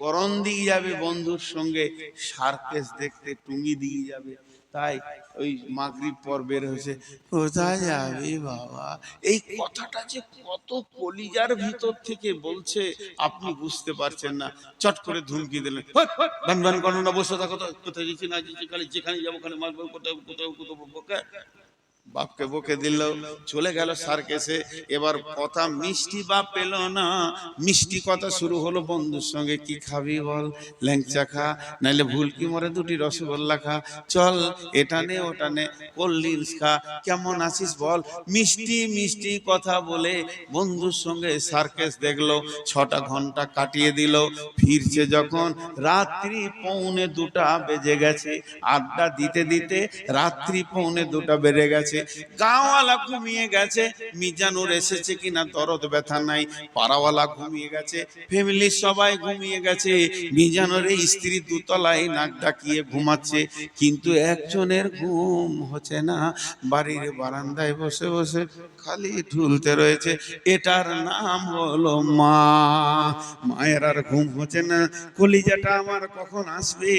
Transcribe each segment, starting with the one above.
করণ দিয়ে যাবে বন্ধুর সঙ্গে সার্কেস দেখতে, টুঙ্গি দিয়ে যাবে। তাই ওই মাগরিব পর বের হয়েছে, কোথায় যাবে বাবা? এই কথাটা যে কত কলিজার ভিতর থেকে বলছে আপনি বুঝতে পারছেন না। চট করে ধুমকি দিলেন, ভান ভান করো না, বসে থাকো তো, কোথায় যাচ্ছি না যাচ্ছি, খালি যেখানে যাবো ওখানে মারবো, কোথাও কোথাও কোথাও বকে। বাপকে বকে দিল, চলে গেল সার্কেসে। এবার কথা মিষ্টি বাপ পেল না, মিষ্টি কথা শুরু হলো বন্ধুর সঙ্গে, কি খাবি বল, ল্যাংচা খা, নাইলে ভুলকি মরে দুটি রসগোল্লা খা, চল এটা নে ওটা নে, কোল্ড ড্রিঙ্কস খা, কেমন আছিস বল, মিষ্টি মিষ্টি কথা বলে বন্ধুর সঙ্গে সার্কেস দেখলো। 6টা ঘন্টা কাটিয়ে দিল। ফিরছে যখন রাত্রি 1:45 বেজে গেছে। আড্ডা দিতে দিতে রাত্রি 1:45 বেজে গেছে। গাঁওয়ালা ঘুমিয়ে গেছে, মিজানুর এসেছে কিনা দরদ ব্যথা নাই। পাড়াওয়ালা ঘুমিয়ে গেছে, ফ্যামিলির সবাই ঘুমিয়ে গেছে। মিজানুর স্ত্রী দুতলায় নাক ডাকিয়ে ঘুমাচ্ছে, কিন্তু একজনের ঘুম হচ্ছে না। বাড়ির বারান্দায় বসে বসে খালি ঝুলতে রয়েছে। এটার নাম হলো মা। মায়ের আর ঘুম হচ্ছে না, কলিজাটা আমার কখন আসবে।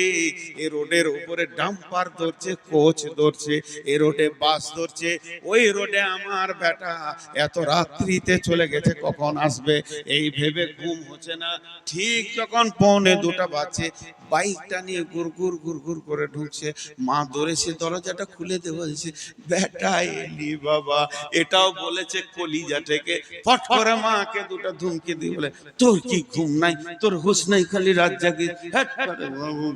এ রোডের উপরে ডাম্পার ধরছে, কোচ ধরছে, এ রোডে বাস ধরছে, ওই রোডে আমার বেটা এত রাত্রিতে চলে গেছে, কখন আসবে এই ভেবে ঘুম হচ্ছে না। ঠিক যখন 1:45 বাজছে, বাইকটা নিয়ে গুড়গুড় গুড়গুড় করে ঢুকছে। মা ধরেছে, দরজাটা খুলে দে বলছে। বেটা এলি বাবা, এটাও বলেছে কলিজা থেকে। ফট করে মাকে দুটো ধুমকে দিয়ে বলে, তোর কি ঘুম নাই, তোর হুঁশ নাই, খালি রাত জাগি,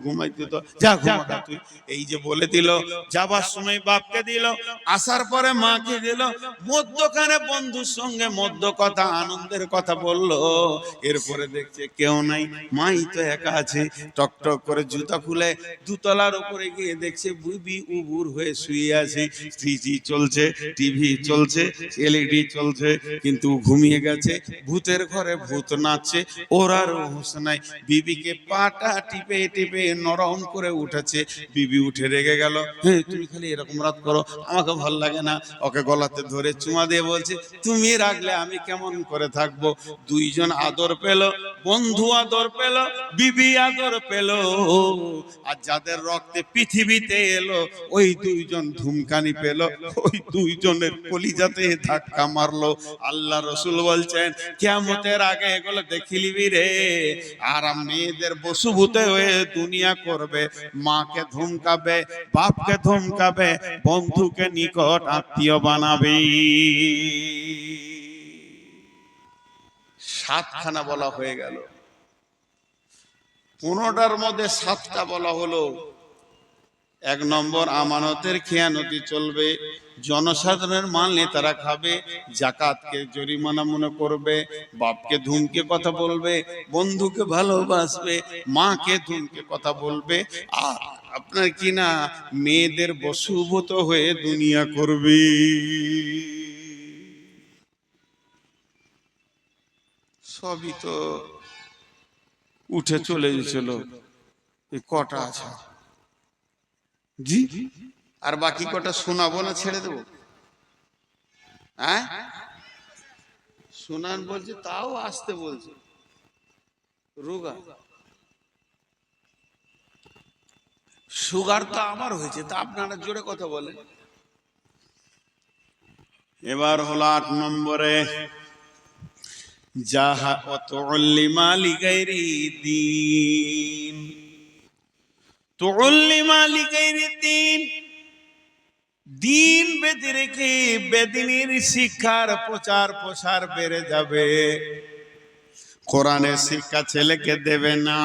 ঘুমাইতে তো যা, ঘুমাটা তুই। এই যে বলে দিল। যাবার সময় বাপকে দিল, আসার পরে মাকে দিল। মধ্যখানে বন্ধুর সঙ্গে মধ্য কথা, আনন্দের কথা বললো। এরপরে দেখছে কেউ নাই, মাই তো একা আছে। টক টক করে জুতা খুলে দুতলার উপরে গিয়ে দেখছে বুবি উবুর হয়ে শুয়ে আছে। টিভি চলছে, টিভি চলছে, এলইডি চলছে, কিন্তু ঘুমিয়ে গেছে। ভূতের ঘরে ভূত নাচছে, ওর আর হুঁশ নাই। বিবিকে পাটা টিপে টিপে নরম করে উঠেছে। বিবি উঠে রেগে গেল, হ্যাঁ তুমি খালি এরকম রাত করো, আমাকে ভাল লাগে না। ওকে গলাতে ধরে চুমা দিয়ে বলছে, তুমি রাখলে আমি কেমন করে থাকবো। দুইজন আদর পেল, বন্ধু আদর পেল, বিবি আদর পেল। আর যাদের রক্তে পৃথিবীতে এলো, ওই দুইজন ধুমকানি পেল, ওই দুইজনের কলিজাতে ধাক্কা মারলো। আল্লাহ রসুল বলছেন, কিয়ামতের আগে এগুলো দেখিলিবি রে। আর মেয়েদের বসুভূতে হয়ে দুনিয়া করবে, মাকে ধমকাবে, বাপকে ধমকাবে, বন্ধুকে নিকট আত্মীয় বানাবে। 7খানা বলা হয়ে গেল, 15টার মধ্যে 7টা বলা হলো। 1 নম্বর, আমানতের খেয়ানতি চলবে, জনসাধারণের মাল নেতারা খাবে, জাকাতকে জরিমানা মনে করবে, বাপকে ধুমকে কথা বলবে, বন্ধুকে ভালোবাসবে, মাকে ধুমকে কথা বলবে, আর আপনার কি না মেয়েদের বশীভূত হয়ে দুনিয়া করবে। সবই তো উঠে চলে গেছিল, কটা আছে জি, আর বাকি কটা শোনাবো না ছেড়ে দেবো? হ্যাঁ শোনান বলছে, তাও আসতে বলছে। রোগা সুগার তো আমার হয়েছে, তা আপনারা জোরে কথা বলেন। এবার হলো 8 নম্বরে, যাহা অতুল্লিমা লিগাইরি দ্বীন, তুল্লিমা লিগাইরি দ্বীন, দিন বেঁধে রেখে বেদিনীর শিক্ষার প্রচার প্রসার বেড়ে যাবে। কোরআনের শিক্ষা ছেলেকে দেবে না।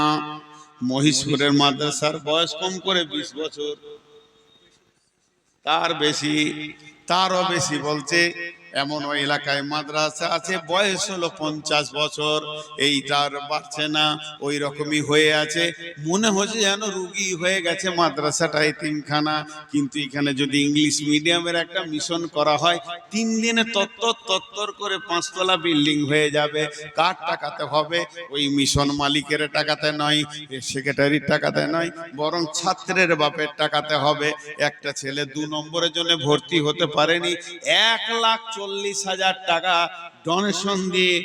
মহিষপুরের মাদ্রাসার বয়স কম করে 20 বছর, তার বেশি, তারও বেশি বলছে। এমন ওই এলাকায় মাদ্রাসা আছে বয়স হলো 50 বছর, এইটার বাড়ছে না, ওই রকমই হয়ে আছে। মনে হচ্ছে যেন রুগী হয়ে গেছে মাদ্রাসাটা, এতিমখানা। কিন্তু এখানে যদি ইংলিশ মিডিয়ামের একটা মিশন করা হয়, 3 দিনে তত্তর করে 5 তলা বিল্ডিং হয়ে যাবে। কার টাকাতে হবে? ওই মিশন মালিকের টাকাতে নয়, সেক্রেটারির টাকাতে নয়, বরং ছাত্রের বাপের টাকাতে হবে। একটা ছেলে 2 নম্বরের জন্য ভর্তি হতে পারেনি, 1,40,000 টাকা ডোনেশন দিয়ে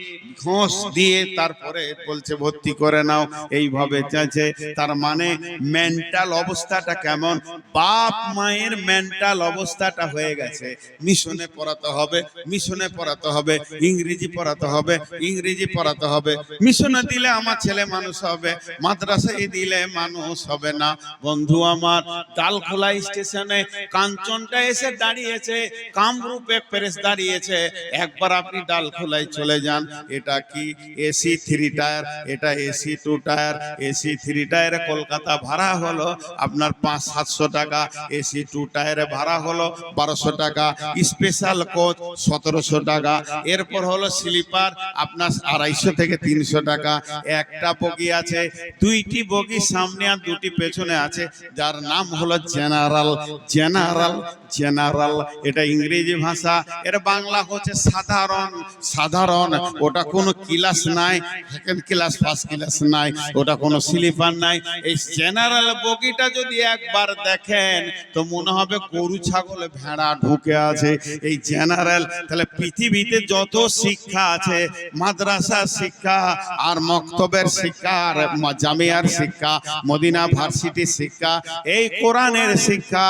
ঘোষ দিয়ে তারপরে বলছে ভর্তি করে নাও, এইভাবে চাইছে। তার মানে মেন্টাল অবস্থাটা কেমন, বাপ মায়ের মেন্টাল অবস্থাটা হয়ে গেছে। মিশনে পড়াতে হবে, মিশনে পড়াতে হবে, ইংরেজি পড়াতে হবে, ইংরেজি পড়াতে হবে। মিশনে দিলে আমার ছেলে মানুষ হবে, মাদ্রাসায় দিলে মানুষ হবে না। বন্ধু আমার, ডালখোলা স্টেশনে কাঞ্চনটা এসে দাঁড়িয়েছে, কামরূপ এক্সপ্রেস দাঁড়িয়েছে। একবার আপনি ডালখোলায় চলে যান। এটা কি এসি 3 টায়ার, এটা এসি 2 টায়ার। এসি 3 টায়ারে কলকাতা ভাড়া হলো আপনার 500-700 টাকা, এসি 2 টায়ারে ভাড়া হলো 1200 টাকা, স্পেশাল কোচ 1700 টাকা। এরপর হলো স্লিপার আপনার 250 থেকে 300 টাকা। একটা বগি আছে, 2টি বগি সামনে আর 2টি পেছনে আছে, যার নাম হলো জেনারেল। জেনারেল জেনারেল এটা ইংরেজি ভাষা, এর বাংলা হচ্ছে সাধারণ। সাধারণ ওটা কোনো ক্লাস নাই, সেকেন্ড ক্লাস ফার্স্ট ক্লাস নাই, ওটা কোনো স্লিপার নাই। এই জেনারেল বগিটা যদি একবার দেখেন তো মনে হবে গরু ছাগল ভেড়া ঢুকে আছে। এই জেনারেল, তাহলে পৃথিবীতে যত শিক্ষা আছে, মাদ্রাসা শিক্ষা আর মক্তবের শিক্ষা আর জামিয়ার শিক্ষা, মদিনা ভার্সিটির শিক্ষা, এই কোরআনের শিক্ষা,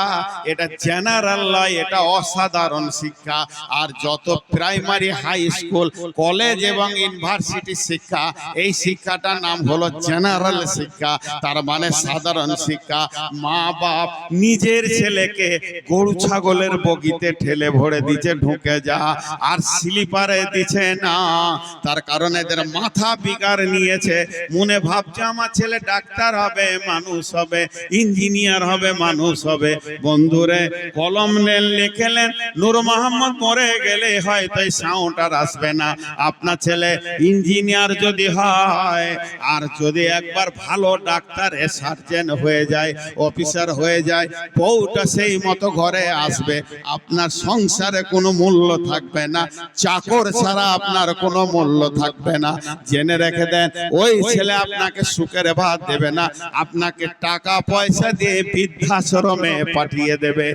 এটা জেনারেল নয়, এটা অসাধারণ শিক্ষা। আর যত প্রাইমারি, হাই স্কুল, কলেজ এবং ইউনিভার্সিটি শিক্ষা, এই শিক্ষাটার নাম হলো জেনারেল শিক্ষা, তার মানে সাধারণ শিক্ষা। মা বাপ নিজের ছেলেকে গরু ছাগলের বগিতে ঠেলে ভরে দিচ্ছে, ঢুকে যা, আর স্লিপারে দিচ্ছে না। তার কারণ এদের মাথা বিগার নিয়েছে, মনে ভাবছে আমার ছেলে ডাক্তার হবে, মানুষ হবে, ইঞ্জিনিয়ার হবে, মানুষ হবে। বন্ধুরে, কলম নেন, লিখেলেন, নূর মোহাম্মদ মরে গেলে হয়তো এই সাউন্ড আর আসবে না। আপনার ছেলে ইঞ্জিনিয়ার যদি হয়, আর যদি একবার ভালো ডাক্তার সার্জন হয়ে যায়, অফিসার হয়ে যায়, বউটা সেই মতো ঘরে আসবে, আপনার সংসারে কোনো মূল্য থাকবে না, চাকর ছাড়া আপনার কোনো মূল্য থাকবে না। জেনে রেখে দেন, ওই ছেলে আপনাকে সুখের ভাত দেবে না, আপনাকে টাকা পয়সা দিয়ে বৃদ্ধাশ্রমে পাঠিয়ে দেবে।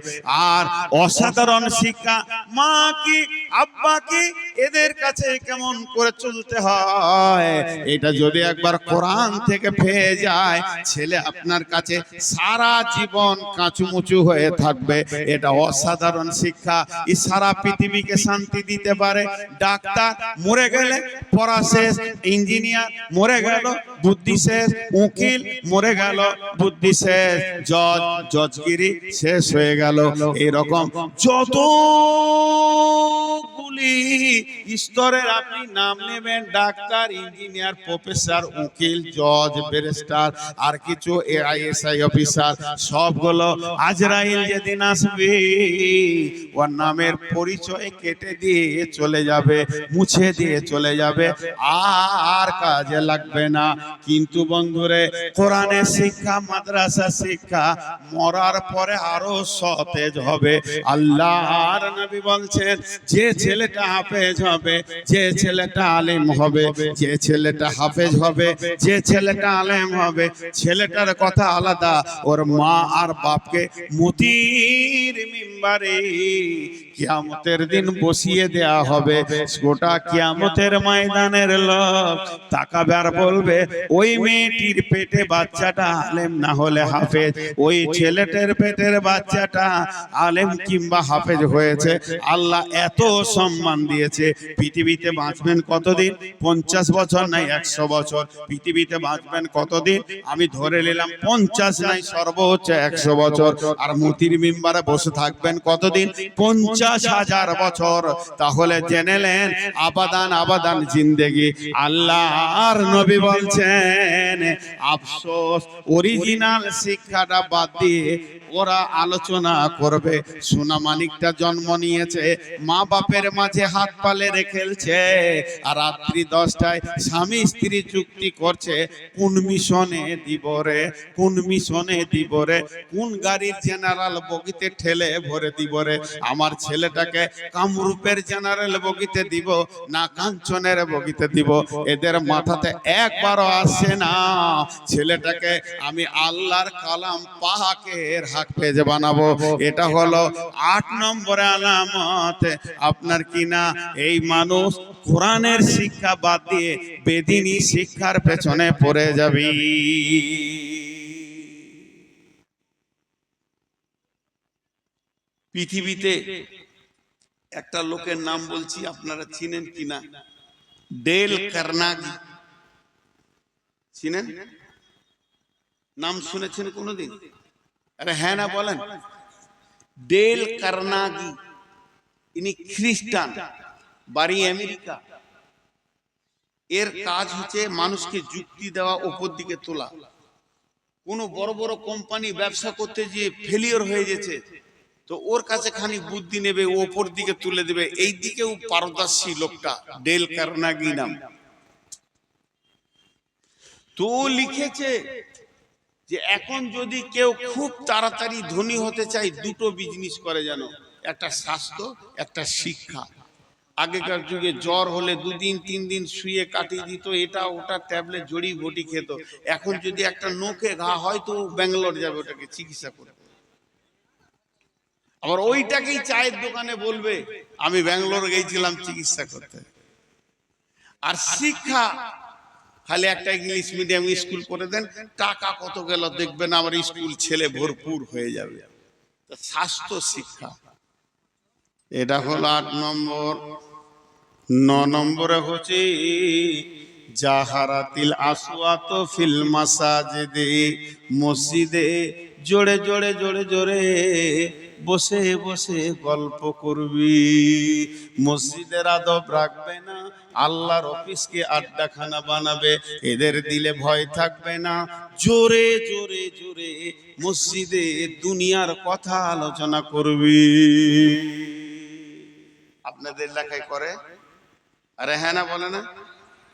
আর অসাধারণ শিক্ষা, মা কি আব্বা কি এদের কাছে কেমন করে চলতে হয়, এটা যদি একবার কোরআন থেকে পেয়ে যায়, ছেলে আপনার কাছে সারা জীবন কাঁচুমুচু হয়ে থাকবে। এটা অসাধারণ শিক্ষা, এই সারা পৃথিবীকে শান্তি দিতে পারে। ডাক্তার মরে গেলে পড়া শেষ, ইঞ্জিনিয়ার মরে গেল বুদ্ধি শেষ, উকিল মরে গেল বুদ্ধি শেষ, জজ জজগিরি শেষ হয়ে গেল। এরকম যতগুলি স্তরের আপনি নাম নেবেন, ডাক্তার, ইঞ্জিনিয়ার, প্রফেসর, উকিল, জজ, ব্যারিস্টার, আর কিছু AISI অফিসার, সবগুলো আজরাইল যেদিন আসবে, ওর নামের পরিচয় কেটে দিয়ে চলে যাবে, মুছে দিয়ে চলে যাবে, আর কাজে লাগবে না। কিন্তু বন্ধুরে, কোরআনের শিক্ষা, মাদ্রাসা শিক্ষা মরার পরে আরো সতেজ হবে। আল্লাহর নবী বলছেন, যে ছেলেটা হাফেজ হবে, যে ছেলেটা আলেম হবে, যে ছেলেটা হাফেজ হবে, যে ছেলেটা আলেম হবে, ছেলেটার কথা আলাদা, ওর মা আর বাপকে মতির মিম্বারে কিয়ামতের দিন বসিয়ে দেয়া হবে। গোটা কিয়ামতের ময়দানের লোক তাকাবে আর বলবে, ওই মেয়েটির পেটে বাচ্চাটা আলেম না হলে হাফেজ, ওই ছেলেটার পেটের বাচ্চাটা আলেম কিংবা হাফেজ হয়েছে। আল্লাহ এত সম্মান দিয়েছে। পৃথিবীতে বাঁচবেন কতদিন? 50 বছর নাই 100 বছর। পৃথিবীতে বাঁচবেন কতদিন? আমি ধরে নিলাম 50 নাই সর্বোচ্চ 100 বছর। আর মতির মিম্বারে বসে থাকবেন কতদিন? 50,000 বছর। তাহলে জেনেলেন আবাদান আবাদান জিন্দেগি। আল্লাহর নবী বলছেন, আফসোস, অরিজিনাল শিক্ষাটা বাদ দিয়ে ওরা আলোচনা করবে। সোনা মানিকটা জন্ম নিয়েছে, মা বাপের মাঝে হাত পালে রেখেছে, আর রাত্রি 10টায় স্বামী স্ত্রী চুক্তি করছে, কোন মিশনে দিব রে, কোন মিশনে দিব রে, কোন গাড়ির জেনারেল বগিতে ঠেলে ভরে দিব রে, আমার ছেলেটাকে কামরূপের জেনারেল বগিতে দিব না কাঞ্চনের বগিতে দিব। এদের মাথাতে একবারও ভালোবাসে না। ছেলেটাকে আমি আল্লাহর কালাম পাকের হাফেজ বানাবো। এটা হলো 8 নম্বরে আলামত আপনার কিনা এই মানুষ কোরআনের শিক্ষা বাদ দিয়ে বেদিনী শিক্ষার পেছনে পড়ে যাবে। পৃথিবীতে একটা লোকের নাম বলছি, আপনারা চিনেন কিনা? Dale Carnegie. চিনেন? নাম শুনেছেন কোনোদিন? আরে হ্যাঁ না বলেন। ডেল কার্নেগি, ইনি খ্রিস্টান, বাড়ি আমেরিকা। এর কাজ হচ্ছে মানুষকে যুক্তি দেওয়া, উপর দিকে তোলা। কোন বড় বড় কোম্পানি ব্যবসা করতে গিয়ে ফেলিওর হয়ে গেছে, তো ওর কাছে খানি বুদ্ধি নেবে, ওপর দিকে তুলে দেবে। এই দিকেও পারদর্শী লোকটা, ডেল কার্নেগি নাম। তো লিখেছে যে এখন যদি কেউ খুব তাড়াতাড়ি ধনী হতে চায়, দুটো বিজনেস করে যেন, একটা স্বাস্থ্য, একটা শিক্ষা। আগেকার যুগে জ্বর হলে 2 দিন 3 দিন শুয়ে কাটিয়ে দিত, এটা ওটা ট্যাবলেট জড়িবুটি খেত। এখন যদি একটা নোকে ঘা হয় তো ব্যাঙ্গালোর যাবে ওটাকে চিকিৎসা করে। আবার ওইটাকেই চায়ের দোকানে বলবে আমি ব্যাঙ্গালোর গিয়েছিলাম চিকিৎসা করতে। আর শিক্ষা, খালি একটা ইংলিশ মিডিয়াম স্কুল করে দেন, টাকা কত গেল দেখবেন, আমার স্কুল ছেলে ভরপুর হয়ে যাবে। স্বাস্থ্য শিক্ষা, এটা হলো 8 নম্বর। 9 নম্বরে হচ্ছে জাহারাতিল আসওয়াত ফিল মাসাজিদে, মসজিদে জোরে জোরে জোরে জোরে বসে বসে গল্প করবি। মসজিদের আদব রাখবে না, আল্লাহর অফিসকে আড্ডাখানা বানাবে, এদের দিলে ভয় থাকবে না। জোরে জোরে জোরে মসজিদে দুনিয়ার কথা আলোচনা করবি। আপনাদের এলাকায় করে? আরে হ্যাঁ না বলে না?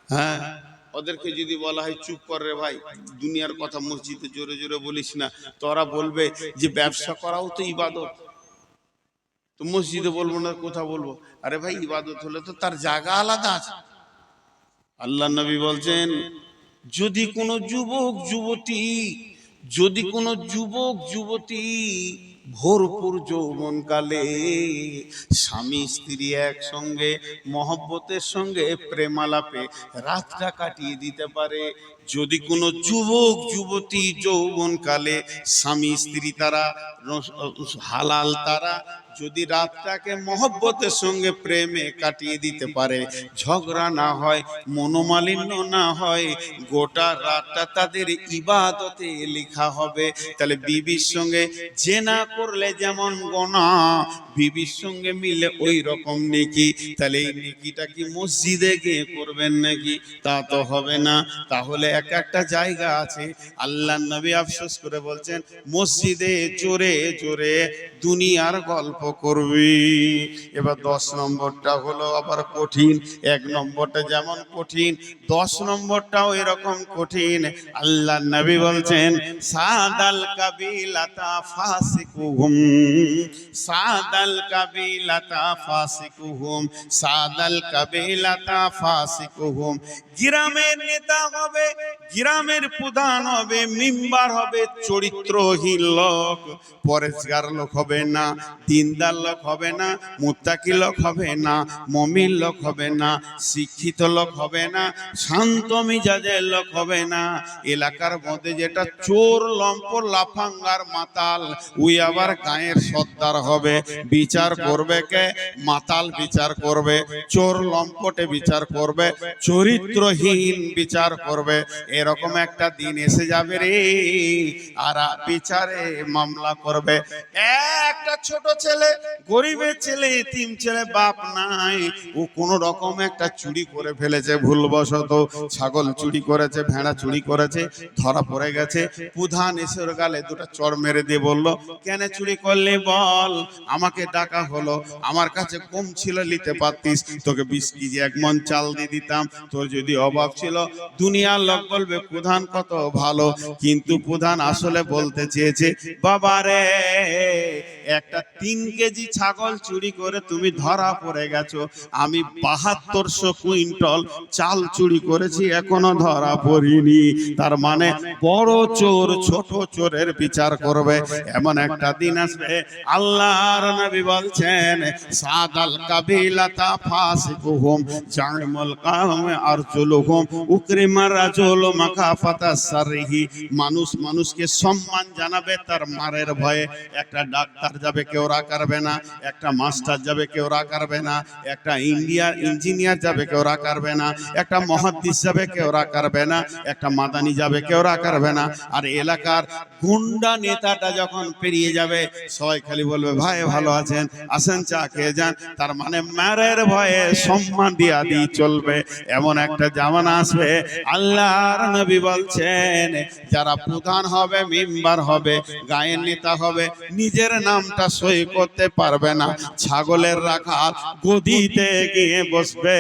হ্যাঁ। ওদেরকে যদি বলা হয় চুপ কর রে ভাই, দুনিয়ার কথা মসজিদে জোরে জোরে বলিস না, তোরা বলবে যে ব্যবসা করাও তো ইবাদত। তো মসজিদে বলবো না, কোথা বলবো? আরে ভাই ইবাদত হলে তো তার জায়গা আলাদা আছে। আল্লাহ নবী বলছেন, যদি কোনো যুবক যুবতী ভরপুর যৌবনকালে স্বামী স্ত্রী একসঙ্গে মহব্বতের সঙ্গে প্রেমালাপে রাতটা কাটিয়ে দিতে পারে, যদি কোনো যুবক যুবতী যৌবনকালে স্বামী স্ত্রী তারা হালাল তারা যদি রাতটাকে মহব্বতের সঙ্গে প্রেমে কাটিয়ে দিতে পারে, ঝগড়া না হয়, মনোমালিন্য না হয়, গোটা রাতটা তাদের ইবাদতে লেখা হবে। তাহলে বিবির সঙ্গে জেনা করলে যেমন গুনাহ, বিবির সঙ্গে মিলে ওই রকম নেকি। তাহলে এই নেকিটা কি মসজিদে গিয়ে করবেন নাকি? তা তো হবে না। তাহলে এক একটা জায়গা আছে, আল্লাহর নবী আফসোস করে বলছেন, মসজিদে জোরে জোরে দুনিয়ার গল্প করবি। এবার 10 নম্বরটা হলো আবার কঠিন। 1 নম্বরটা যেমন কঠিন, 10 নম্বরটাও এরকম কঠিন। আল্লাহর নবী বলছেন, সাদাল কাবিলাতা ফাসিকুহুম, সাদাল কাবিলাতা ফাসিকুহুম, সাদাল কাবিলাতা ফাসিকুহুম। গ্রামের নেতা হবে, গ্রামের প্রধান হবে, মেম্বার হবে, চরিত্রহীন লোক, পরেশগার লোক হবে না, দিনদার লোক হবে না, মুত্তাকি লোক হবে না, মুমিন লোক হবে না, শিক্ষিত লোক হবে না, শান্ত মিজাজের লোক হবে না। এলাকার মধ্যে যেটা চোর লম্পট লাফাঙ্গার মাতাল, ওই আবার গায়ের সর্দার হবে। বিচার করবে কে? মাতাল বিচার করবে, চোর লম্পটে বিচার করবে, চরিত্রহীন বিচার করবে। এরকম একটা দিন এসে যাবে রে, আর বিচারে মামলা করবে। একটা ছোট ছেলে, গরিবের ছেলে, এতিম ছেলে, বাপ নাই, ও কোন রকম একটা চুরি করে ফেলেছে, ভুলবশত ছাগল চুরি করেছে, ভেড়া চুরি করেছে, ধরা পড়ে গেছে। প্রধান এসে ওর গালে 2টা চড় মেরে দিয়ে বলল, কেন চুরি করলি বল? আমাকে ডাকা হলো, আমার কাছে কম ছিল, নিতে পারতিস, তোকে 20 কেজি 1 মণ চাল দিয়ে দিতাম। তোর যদি অভাব ছিল, দুনিয়ার লোক বলবে প্রধান কত ভালো, কিন্তু প্রধান আসলে বলতে চেয়েছে, বাবা রে একটা 3 কেজি ছাগল চুরি করে তুমি ধরা পড়ে গেছো, আমি 7200 কুইন্টাল চাল চুরি করেছি, এখনো ধরা পড়িনি। তার মানে বড় চোর ছোট চোরের বিচার করবে, এমন একটা দিন আসবে। আল্লাহর নবী বলছেন, সাদাল কাবিলাতা ফাসিকুহুম জাইমুল কাওম আরজুলুহুম উকরিমার রাজুল মাকাফাতা সারহি। মানুষ মানুষকে সম্মান জানাবে তার মারের ভয়ে। একটা ডাক্তার যাবে কেউ রা করবে না, একটা মাস্টার যাবে কেউ রা করবে না, একটা ইঞ্জিনিয়ার যাবে কেউ রা করবে না, একটা মুহাদ্দিস যাবে কেউ রা করবে না, একটা মাদানি যাবে কেউ রা করবে না। আর এলাকার গুন্ডা নেতাটা যখন পেরিয়ে যাবে সবাই খালি বলবে, ভাই ভালো আছেন, আসেন চা খেয়ে যান। তার মানে মারের ভয়ে সম্মান দিয়া দি চলবে, এমন একটা জামানা আসবে। আল্লাহর নবী বলছেন, যারা প্রধান হবে, মেম্বার হবে, গায়ের নেতা হবে, নিজের নামটা সই করতে পারবে না, ছাগলের রাখাল গদিতে গিয়ে বসবে,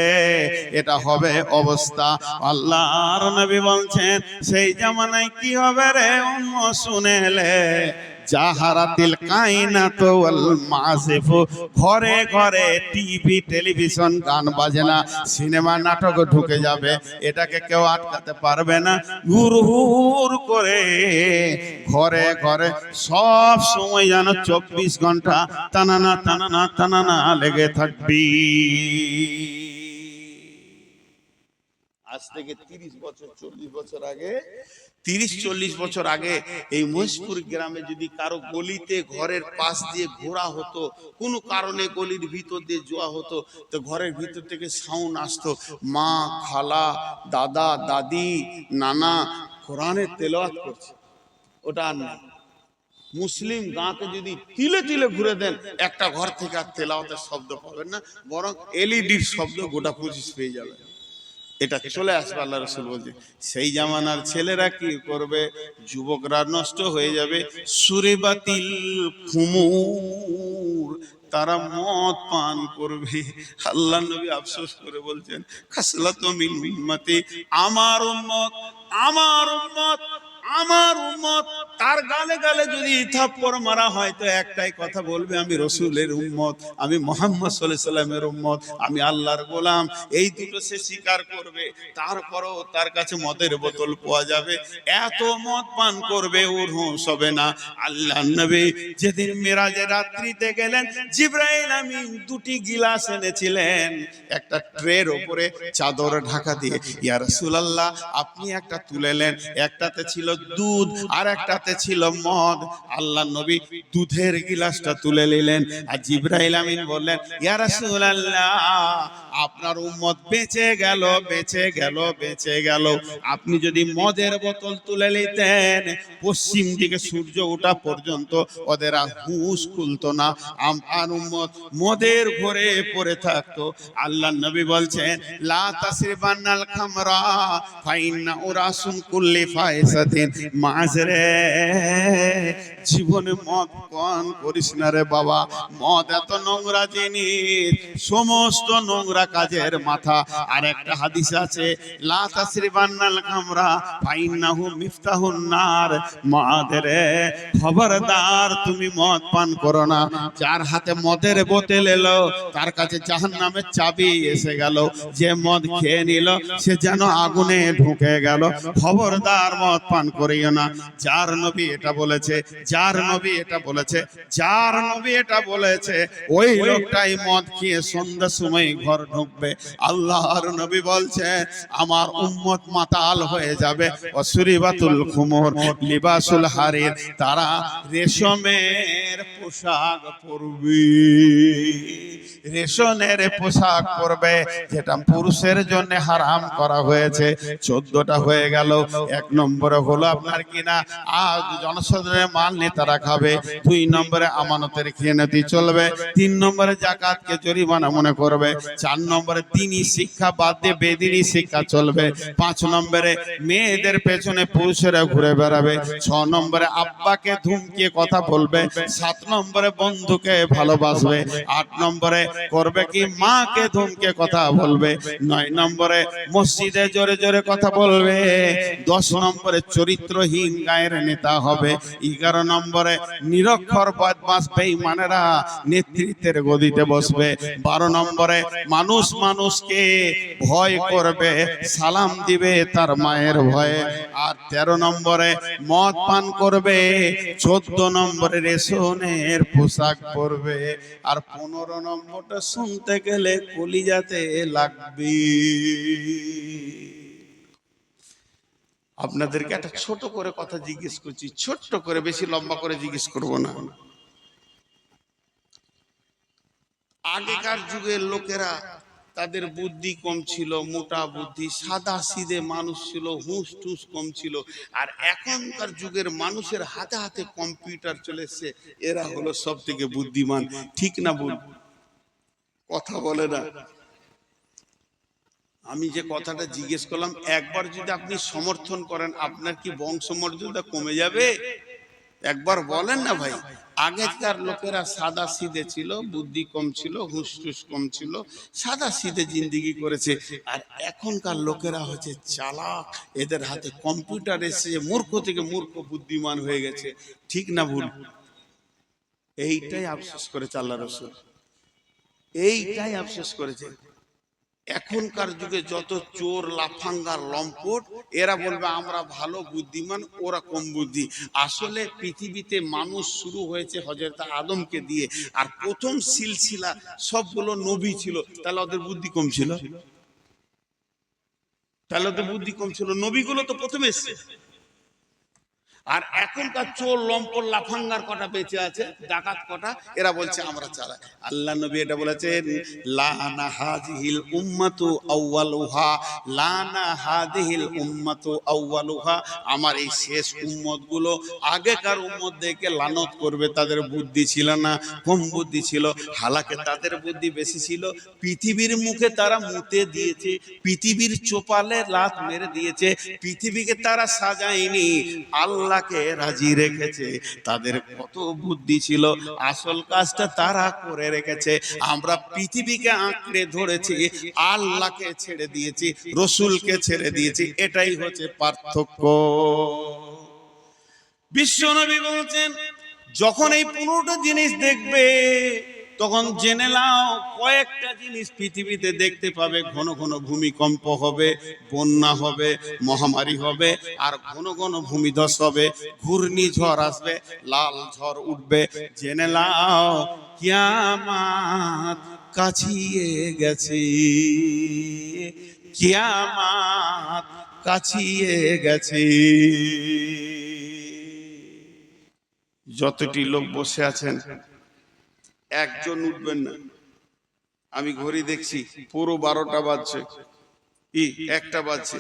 এটা হবে অবস্থা। আল্লাহর নবী বলছেন, সেই জামানায় কি হবে রে উম্মত, শুনেলে জাহারাতিল কায়নাত ওয়াল মাসিফ। ঘরে ঘরে টিভি টেলিভিশন গান বাজনা সিনেমা নাটক ঢুকে যাবে, এটাকে কেউ আটকাতে পারবে না। হুর করে ঘরে ঘরে সব সময় যেন 24 ঘন্টা টানানা টানানা টানানা লেগে থাকবি। আজ থেকে 30 বছর 40 বছর আগে, 30-40 বছর আগে এই মহেশপুর গ্রামে যদি কারো গলিতে ঘরের পাশ দিয়ে ঘোরা হতো, কোনো কারণে গলির ভিতর দিয়ে যাওয়া হতো, তো ঘরের ভিতর থেকে সাউন্ড আসতো, মা, খালা, দাদা, দাদি, নানা কোরআনের তেলাওয়াত করছে। ওটা আর না। মুসলিম গাঁকে যদি তিলে তিলে ঘুরে দেন, একটা ঘর থেকে আর তেলাওয়াতের শব্দ পাবেন না, বরং এলইডির শব্দ গোটা 25 পেয়ে যাবে। এটা চলে আসবে। আল্লাহ রাসূল বলছে, সেই জামানার ছেলেরা কি করবে? যুবকরা নষ্ট হয়ে যাবে। সুরিবাতিল খুমুর, তারা মদ পান করবে। আল্লাহ নবী আফসোস করে বলছেন, খাসলাতু মিন উম্মতি, আমার উম্মত, আমার উম্মত, আমার উম্মত। তার গালে গালে যদি থাপ্পড় মারা হয় তো একটাই কথা বলবে, আমি রসুলের উম্মত, আমি মুহাম্মদ সাল্লাল্লাহু আলাইহি সাল্লামের উম্মত, আমি আল্লাহর গোলাম। এই দুটো সে স্বীকার করবে। তারপরও তার কাছে মদের বোতল পাওয়া যাবে, এত মদ পান করবে ওর হুঁশ হবে না। আল্লাহ নবী যেদিন মেরাজের রাত্রিতে গেলেন, জিবরাইল আমিন 2টি গিলাস এনেছিলেন, একটা ট্রের উপরে চাদর ঢাকা দিয়ে। ইয়া রাসূলুল্লাহ, আপনি একটা তুলেলেন, একটাতে ছিল দুধ আর একটাতে ছিল মদ। আল্লাহ নবী দুধের গিলাসটা তুলে নিলেন, আর জিবরাইল আমিন বললেন, ইয়া রাসূলুল্লাহ, আপনার উম্মত বেঁচে গেল, বেঁচে গেল, বেঁচে গেল। আপনি যদি মদের বোতল তুলে নিতেন, পশ্চিম দিকে সূর্য ওঠা পর্যন্ত ওদের আর হুঁশ খুলতো না, আমার উম্মত মদের ঘরে পড়ে থাকতো। আল্লাহ নবী বলছেন, লা তাসরিবান্নাল খামরা ফাইন্না উরাসুন কুল্লি ফাইসাতিন মাযরে। জীবনে মদ পান করিস না রে বাবা, মদ এত নোংরা জিনিস, সমস্ত নোংরা কাজের মাথা। আর একটা হাদিস আছে, লা তাসরিবান্নাল খামরা ফাইন্নাহু মিফতাহুন নার। মদের খবরদার তুমি মদ পান করো না। যার হাতে মদের বোতল এলো তার কাছে জাহান্নামের চাবি এসে গেল। যে মদ খেয়ে নিল সে যেন আগুনে ঢুকে গেল। খবরদার মদ পান করিও না। যার নবী এটা বলেছে, যার নবী এটা বলেছে, যার নবী এটা বলেছে, ওই লোকটাই মদ খেয়ে সন্ধ্যার সময় ঘর ঢুকবে। আল্লাহর নবী বলছে, আমার উম্মত মাতাল হয়ে যাবে। অসুরিবাতুল খুমুর লিবাসুল হারির, তারা রেশমের পোশাক পরবে, রেশমের পোশাক পরবে, যেটা পুরুষের জন্য হারাম করা হয়েছে। 14টা হয়ে গেল। 1 নম্বরে হলো আপনার কিনা আজ জনসাধারণের মাল নেতারা খাবে। 2 নম্বরে আমানতের খেয়ানতি চলবে। 3 নম্বরে যাকাতকে জরিমানা মনে করবে। 4 নম্বরে দ্বীনি শিক্ষা বাদ দিয়ে বেদিনী শিক্ষা চলবে। 5 নম্বরে মেয়েদের পেছনে পুরুষেরা ঘুরে বেড়াবে। 6 নম্বরে আব্বাকে ধুমকিয়ে কথা বলবে। 7 নম্বরে বন্ধুকে ভালোবাসবে, 8 নম্বরে করবে কি মাকে ধমকে কথা বলবে, 9 নম্বরে মসজিদে জোরে জোরে কথা বলবে, 10 নম্বরে চরিত্রহীন গায়ের নেতা হবে, 11 নম্বরে নিরক্ষর বদমাশ বেঈমানেরা নেতৃত্বের গদিতে বসবে, 12 নম্বরে মানুষ মানুষকে ভয় করবে, সালাম দিবে তার মায়ের ভয়ে, আর 13 নম্বরে মদ পান করবে, 14 নম্বরে রেশনের পোশাক পরবে, আর 15 নম্বরটা শুনতে গেলে কলিজাতে লাগবে। আপনাদেরকে একটা ছোট করে কথা জিজ্ঞেস করছি, ছোট্ট করে, বেশি লম্বা করে জিজ্ঞেস করব না। আগেকার যুগের লোকেরা তাদের বুদ্ধি কম ছিল, মোটা বুদ্ধি, সাদা সিধে মানুষ ছিল, হুঁশ টুস কম ছিল। আর এখনকার যুগের মানুষের হাতে হাতে কম্পিউটার চলে এসছে, এরা হলো সব থেকে বুদ্ধিমান। ঠিক না ভুল? কথা বলে না। আমি যে কথাটা জিজ্ঞেস করলাম, একবার যদি আপনি সমর্থন করেন, আপনার কি বংশমর্যাদা কমে যাবে? একবার বলেন না ভাই। আগেকার লোকেরা সাদা সিধে ছিল, বুদ্ধি কম ছিল, হুসটুস কম ছিল, সাদা সিধে জিন্দিগি করেছে। আর এখনকার লোকেরা হচ্ছে চালাক, এদের হাতে কম্পিউটার এসে মূর্খ থেকে মূর্খ বুদ্ধিমান হয়ে গেছে। ঠিক না ভুল? এইটাই আফসোস করেছে আল্লাহ রাসূল, এইটাই আফসোস করেছে। এখনকার যুগে যত চোর, লাফাঙ্গার, লম্পট, এরা বলবে আমরা ভালো বুদ্ধিমান, ওরা কম বুদ্ধি। আসলে পৃথিবীতে মানুষ শুরু হয়েছে হযরত আদমকে দিয়ে, আর প্রথম সিলসিলা সবগুলো নবী ছিল। তাহলে ওদের বুদ্ধি কম ছিল? তাহলে ওদের বুদ্ধি কম ছিল? নবীগুলো তো প্রথমে এসেছে। আর এখনকার চোর, লম্পট, লাফাঙ্গার কটা বেঁচে আছে, ডাকাত কটা, এরা বলছে আমরা চালাই। আল্লাহ নবী এটা বলেছেন, লানা হাযিহিল উম্মাতু আউয়ালুহা, লানা হাযিহিল উম্মাতু আউয়ালুহা। আমার এই শেষ উম্মত গুলো আগেকার উম্মত দেখে লানত করবে, তাদের বুদ্ধি ছিল না, কম বুদ্ধি ছিল। হালাকে তাদের বুদ্ধি বেশি ছিল। পৃথিবীর মুখে তারা মুতে দিয়েছে, পৃথিবীর চোপালে লাত মেরে দিয়েছে, পৃথিবীকে তারা সাজায়নি, আল্লাহকে রাজি রেখেছে। তাদের কত বুদ্ধি ছিল, আসল কাজটা তারা করে রেখেছে। আমরা পৃথিবীকে আঁকড়ে ধরেছি, আল্লাহকে ছেড়ে দিয়েছি, রসুলকে ছেড়ে দিয়েছি। এটাই হচ্ছে পার্থক্য। বিশ্বনবী বলছেন, যখন এই 15টা জিনিস দেখবে, তখন জেনে নাও কয়েকটা জিনিস পৃথিবীতে দেখতে পাবে। ঘন ঘন ভূমিকম্প হবে, বন্যা হবে, মহামারী হবে, আর ঘন ঘন ভূমিধস হবে, ঘূর্ণিঝড় আসবে, লাল ঝড় উঠবে। জেনে নাও কিয়ামত কাছিয়ে গেছে, কিয়ামত কাছিয়ে গেছে। যতটি লোক বসে আছেন, একজন উঠবেন না। আমি ঘড়ি দেখছি, পুরো 12টা বাজছে, 1টা বাজছে,